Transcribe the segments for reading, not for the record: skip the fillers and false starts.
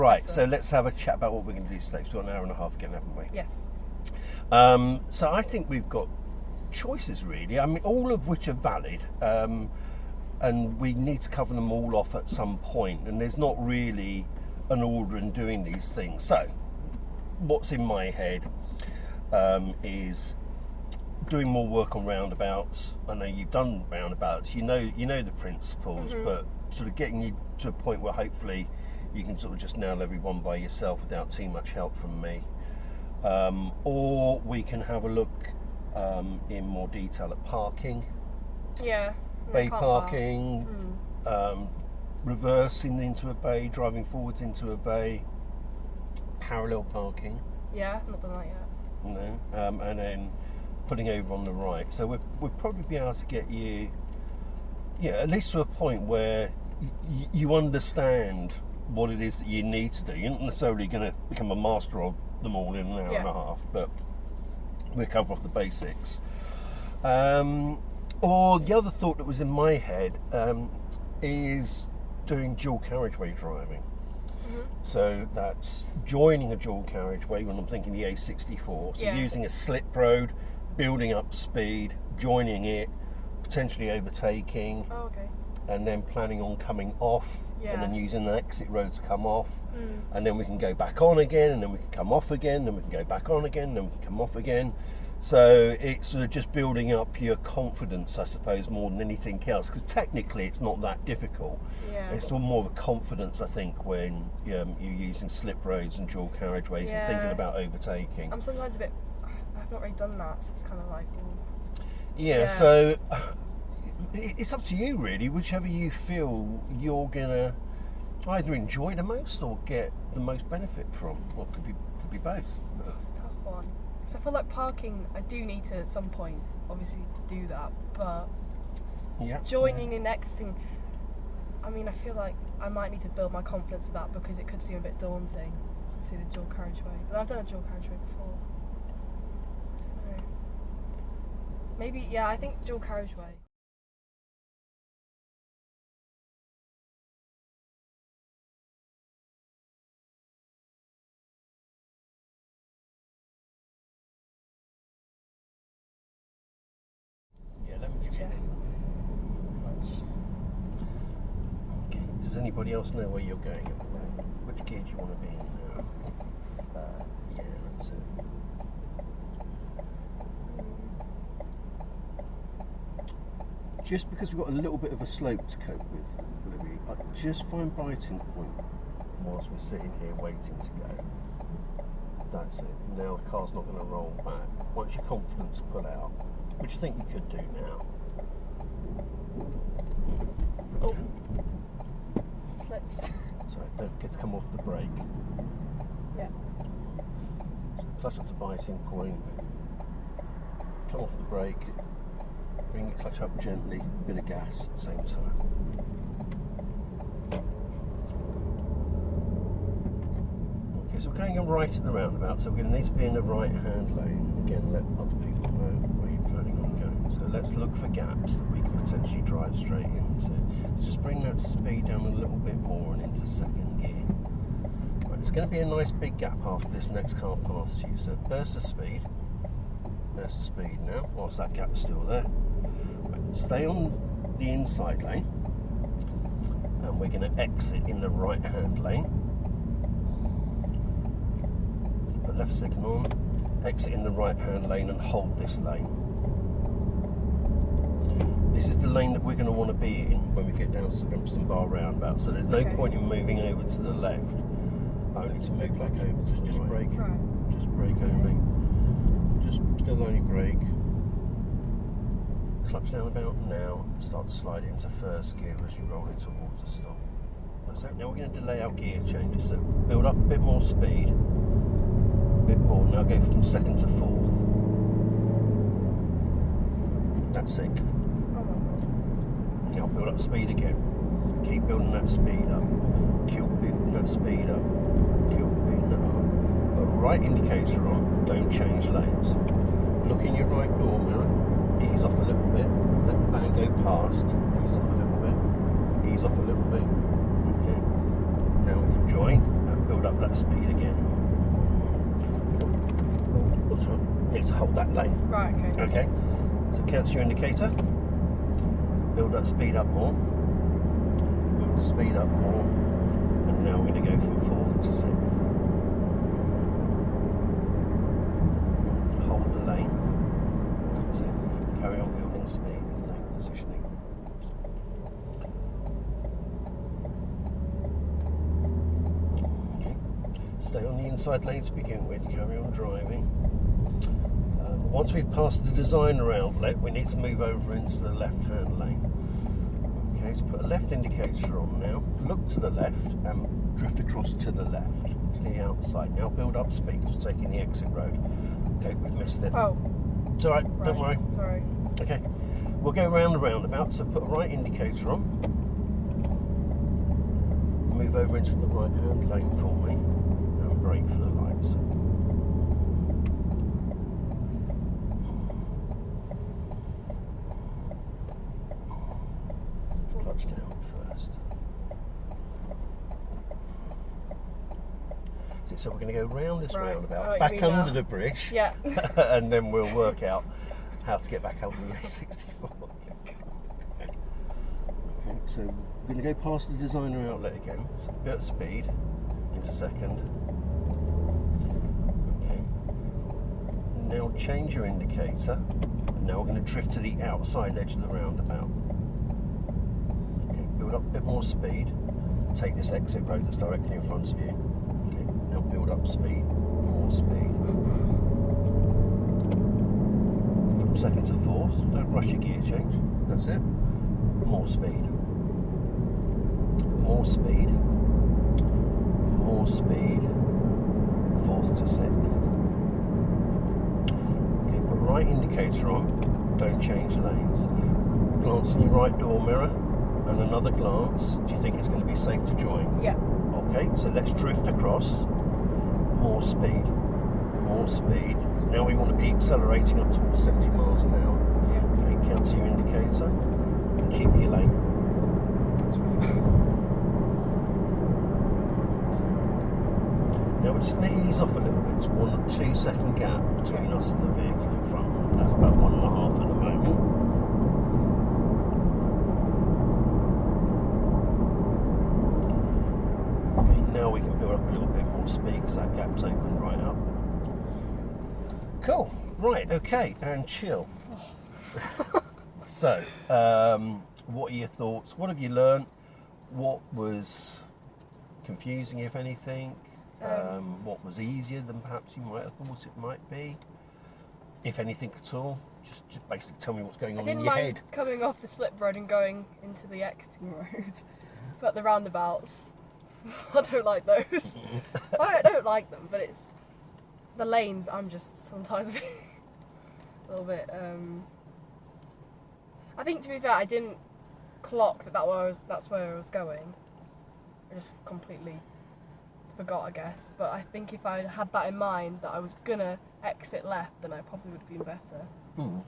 Right, so let's have a chat about what we're going to do today. We've got an hour and a half again, haven't we? Yes. So I think we've got choices, really. I mean, all of which are valid, and we need to cover them all off at some point. And there's not really an order in doing these things. So, what's in my head is doing more work on roundabouts. I know you've done roundabouts. You know the principles, but sort of getting you to a point where hopefully you can sort of just nail everyone by yourself without too much help from me. Or we can have a look in more detail at parking. Yeah. Bay parking, reversing into a bay, driving forwards into a bay, parallel parking. Yeah, not done that yet. No, and then putting over on the right. So we'll probably be able to get you, at least to a point where you understand what it is that you need to do. You're not necessarily going to become a master of them all in an hour and a half, but we'll cover off the basics. Or the other thought that was in my head is doing dual carriageway driving. So that's joining a dual carriageway when I'm thinking the A64. So using a slip road, building up speed, joining it, potentially overtaking. Oh, okay. And then planning on coming off, and then using the exit road to come off, and then we can go back on again, and then we can come off again, then we can go back on again, then we can come off again. So it's sort of just building up your confidence, I suppose, more than anything else, because technically it's not that difficult. It's more of a confidence, I think, when you're using slip roads and dual carriageways and thinking about overtaking. I'm sometimes a bit, I've not really done that, so it's kind of like, so it's up to you, really. Whichever you feel you're gonna either enjoy the most or get the most benefit from. Well, could be both. It's a tough one. So I feel like parking, I do need to at some point obviously do that, but joining and exiting, I mean, I feel like I might need to build my confidence with that because it could seem a bit daunting. It's obviously the dual carriageway, but I've done a dual carriageway before. I don't know. Maybe, I think dual carriageway. Okay. Does anybody else know where you're going at the moment? Which gear do you want to be in now? That's it. Just because we've got a little bit of a slope to cope with, Louis, I just find biting point whilst we're sitting here waiting to go. That's it. Now the car's not going to roll back. Once you're confident to pull out, which I think you could do now. Oh, slipped. Sorry, don't get to come off the brake. Yeah. So clutch up to biting point. Come off the brake. Bring your clutch up gently. Bit of gas at the same time. Okay, so we're going right at the roundabout, so we're going to need to be in the right-hand lane. Again, let other people know where you're planning on going. So let's look for gaps that we can potentially drive straight into. So just bring that speed down a little bit more and into second gear. Right, there's going to be a nice big gap after this next car passes you. So burst the speed. There's the speed now, whilst that gap is still there. Right, stay on the inside lane. And we're going to exit in the right-hand lane. Put left signal on. Exit in the right-hand lane and hold this lane. This is the lane that we're going to want to be in when we get down to the Grimston Bar roundabout. So there's no point in moving over to the left, only to move back over. So just brake. Just brake only. Just still only brake. Clutch down about now. Start to slide it into first gear as you roll it towards a stop. That's it. Now we're going to delay our gear changes. So build up a bit more speed. A bit more. Now go from second to fourth. That's sixth. Now build up speed again. Keep building that speed up. Keep building that speed up. Keep building that up. Put a right indicator on. Don't change lanes. Look in your right door mirror. Ease off a little bit. Let the van go past. Ease off a little bit. Ease off a little bit. Okay. Now we can join and build up that speed again. Need to hold that lane. Right, okay. Okay, so cancel your indicator, build that speed up more, build the speed up more, and now we're going to go from 4th to 6th. Hold the lane, so carry on building speed and lane positioning. Okay, stay on the inside lane to begin with, carry on driving. Once we've passed the designer outlet, we need to move over into the left-hand lane. Okay, so put a left indicator on now, look to the left and drift across to the left, to the outside. Now build up speed, we're taking the exit road. Okay, we've missed it. Oh. It's all right, don't worry. Sorry. Okay, we'll go round the roundabout, so put a right indicator on. Move over into the right-hand lane for me and brake for the lights. Clutch down first. So we're going to go round this roundabout, back under the bridge, yeah, and then we'll work out how to get back over the A64. Okay, so we're going to go past the designer outlet again, so a bit of speed into 2nd. Okay, now change your indicator, and now we're going to drift to the outside edge of the roundabout. Okay, build up a bit more speed, take this exit road that's directly in front of you. Okay, now build up speed, more speed. From 2nd to 4th, don't rush your gear change, that's it. More speed. More speed. More speed. 4th to 6th. Okay, put right indicator on, don't change lanes. Glance in your right door mirror, and another glance. Do you think it's going to be safe to join? Yeah. Okay, so let's drift across. More speed. More speed. Because now we want to be accelerating up towards 70 miles an hour. Yeah. Okay, cancel your indicator and keep your lane. So, now we're just going to ease off a little bit. It's 1 or 2 second gap between us and the vehicle in front. That's about 1.5 at the moment. Now we can build up a little bit more speed because that gap's opened right up. Cool. Right, okay, and chill. So, what are your thoughts? What have you learned? What was confusing, if anything? What was easier than perhaps you might have thought it might be? If anything at all? Just basically tell me what's going on in your head. I didn't mind coming off the slip road and going into the exiting road, but the roundabouts, I don't like those. I don't like them, but it's the lanes. I'm just sometimes a little bit. I think, to be fair, I didn't clock that's where I was going. I just completely forgot, I guess. But I think if I had that in mind, that I was gonna exit left, then I probably would have been better. Mm.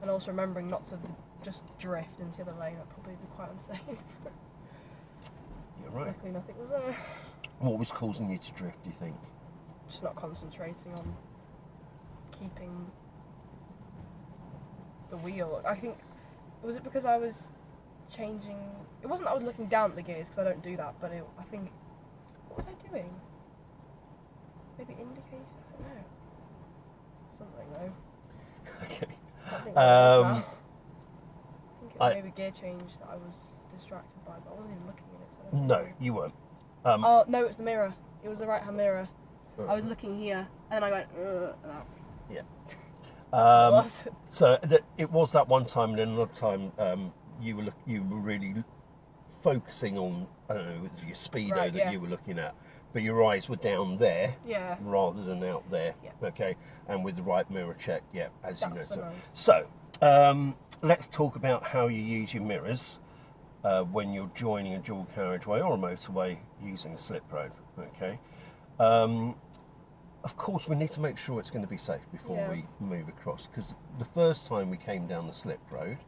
And also remembering not to just drift into the other lane, that'd probably be quite unsafe. You're right. Luckily nothing was there. What was causing you to drift, do you think? Just not concentrating on keeping the wheel. I think, was it because I was changing? It wasn't that I was looking down at the gears, because I don't do that, but I think, what was I doing? Maybe indication? I don't know. Something though. Okay. I think it was maybe gear change that I was distracted by, but I wasn't even looking at it. So I don't know. You weren't. Oh no, it was the mirror. It was the right-hand mirror. I was looking here, and I went, and out. Yeah. That's what it was. So it was that one time, and then another time you were really focusing on, I don't know, your speedo that you were looking at, but your eyes were down there rather than out there. Yeah. Okay, and with the right mirror check, as you know. So let's talk about how you use your mirrors when you're joining a dual carriageway or a motorway using a slip road. Okay. Of course, we need to make sure it's going to be safe before we move across, because the first time we came down the slip road,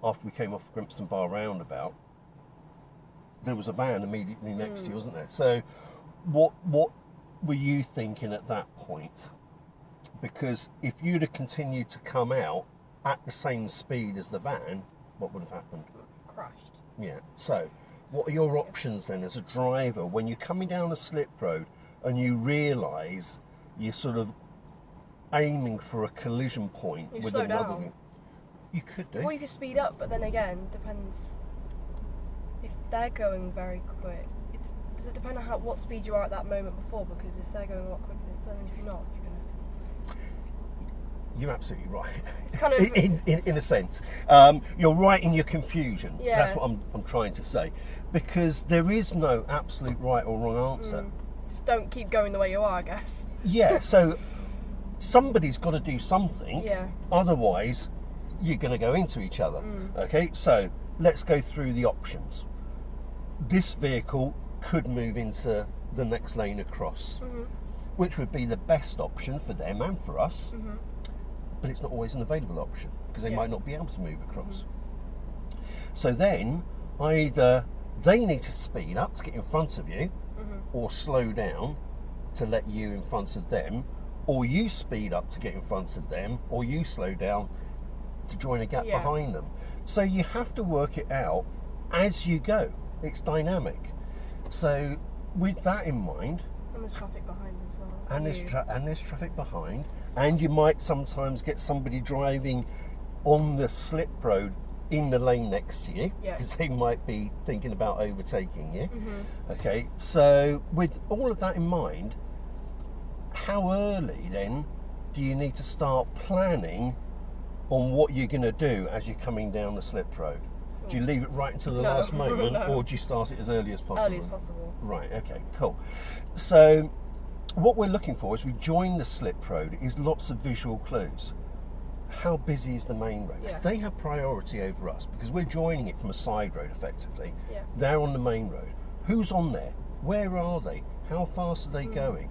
after we came off Grimston Bar roundabout, there was a van immediately next to you, wasn't there? So what were you thinking at that point? Because if you'd have continued to come out at the same speed as the van, what would have happened? Crashed. Yeah. So what are your options then as a driver when you're coming down a slip road and you realise you're sort of aiming for a collision point You with slow another down. thing? You could do. Or you could speed up, but then again, depends if they're going very quick. Does it depend on what speed you are at that moment before? Because if they're going a lot quicker, then if you're not, you're gonna. You're absolutely right. It's kind of in a sense, you're right in your confusion. Yeah. That's what I'm trying to say, because there is no absolute right or wrong answer. Just don't keep going the way you are, I guess. Yeah. So somebody's got to do something. Yeah. Otherwise, you're going to go into each other. Okay. So let's go through the options. This vehicle could move into the next lane across, which would be the best option for them and for us. But it's not always an available option because they might not be able to move across. So then either they need to speed up to get in front of you or slow down to let you in front of them, or you speed up to get in front of them, or you slow down to join a gap behind them. So you have to work it out as you go. It's dynamic. So with that in mind, and there's traffic behind as well. and there's traffic behind, and you might sometimes get somebody driving on the slip road in the lane next to you because they might be thinking about overtaking you. Okay, so with all of that in mind, how early then do you need to start planning on what you're going to do as you're coming down the slip road? Do you leave it right until the last moment, or do you start it as early as possible? Early as possible. Right, okay, cool. So what we're looking for as we join the slip road is lots of visual clues. How busy is the main road? Because they have priority over us because we're joining it from a side road effectively. They're on the main road. Who's on there? Where are they? How fast are they going?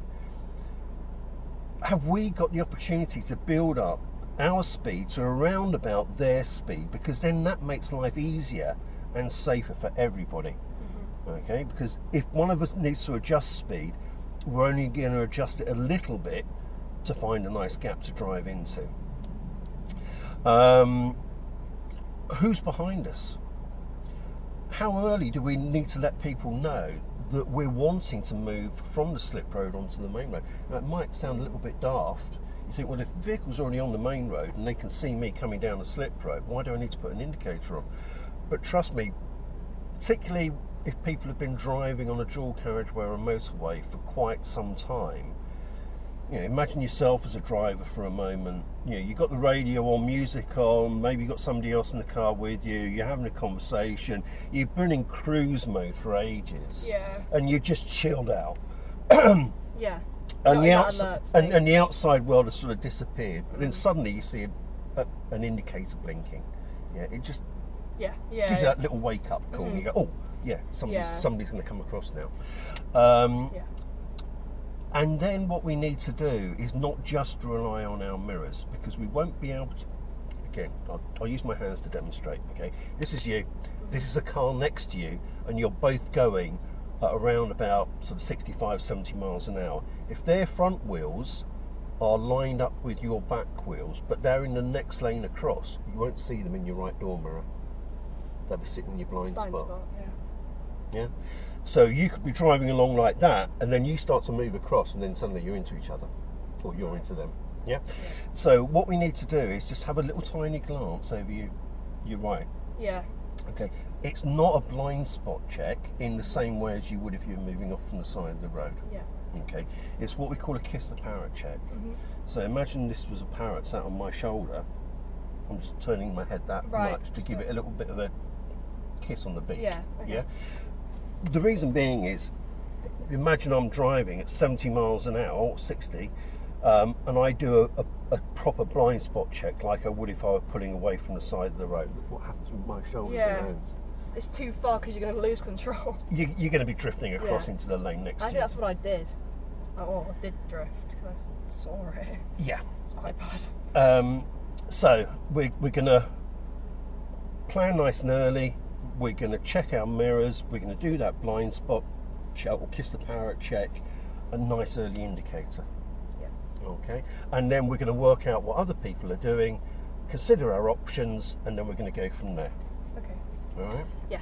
Have we got the opportunity to build up our speed to around about their speed, because then that makes life easier and safer for everybody. Okay, because if one of us needs to adjust speed, we're only going to adjust it a little bit to find a nice gap to drive into. Who's behind us? How early do we need to let people know that we're wanting to move from the slip road onto the main road? Now, it might sound a little bit daft. You think, well, if the vehicle's already on the main road and they can see me coming down the slip road, why do I need to put an indicator on? But trust me, particularly if people have been driving on a dual carriageway or a motorway for quite some time, you know, imagine yourself as a driver for a moment. You know, you've got the radio on, music on, maybe you've got somebody else in the car with you, you're having a conversation, you've been in cruise mode for ages, and you're just chilled out. And the outside world has sort of disappeared. But then suddenly you see an indicator blinking. It just gives you that little wake up call. And you go, oh, somebody's going to come across now. And then what we need to do is not just rely on our mirrors, because we won't be able to. Again, I'll use my hands to demonstrate. Okay, this is you. This is a car next to you, and you're both going at around about sort of 65, 70 miles an hour. If their front wheels are lined up with your back wheels, but they're in the next lane across, you won't see them in your right door mirror. They'll be sitting in your blind spot. Yeah. So you could be driving along like that, and then you start to move across, and then suddenly you're into each other, or you're into them. Yeah. So what we need to do is just have a little tiny glance over your right. Okay. It's not a blind spot check in the same way as you would if you were moving off from the side of the road. Okay. It's what we call a kiss the parrot check. So imagine this was a parrot sat on my shoulder. I'm just turning my head that much to give it a little bit of a kiss on the beak. Yeah. The reason being is, imagine I'm driving at 70 miles an hour or 60, and I do a proper blind spot check like I would if I were pulling away from the side of the road. What happens with my shoulders and hands? It's too far because you're going to lose control. You're going to be drifting across into the lane next to you. I think that's what I did. I did drift because I saw it. Yeah. It's quite bad. So we're going to plan nice and early. we're going to check our mirrors, we're going to do that blind spot check or kiss the parrot check, a nice early indicator. Yeah. Okay, and then we're going to work out what other people are doing, consider our options, and then we're going to go from there. Okay. All right. Yeah.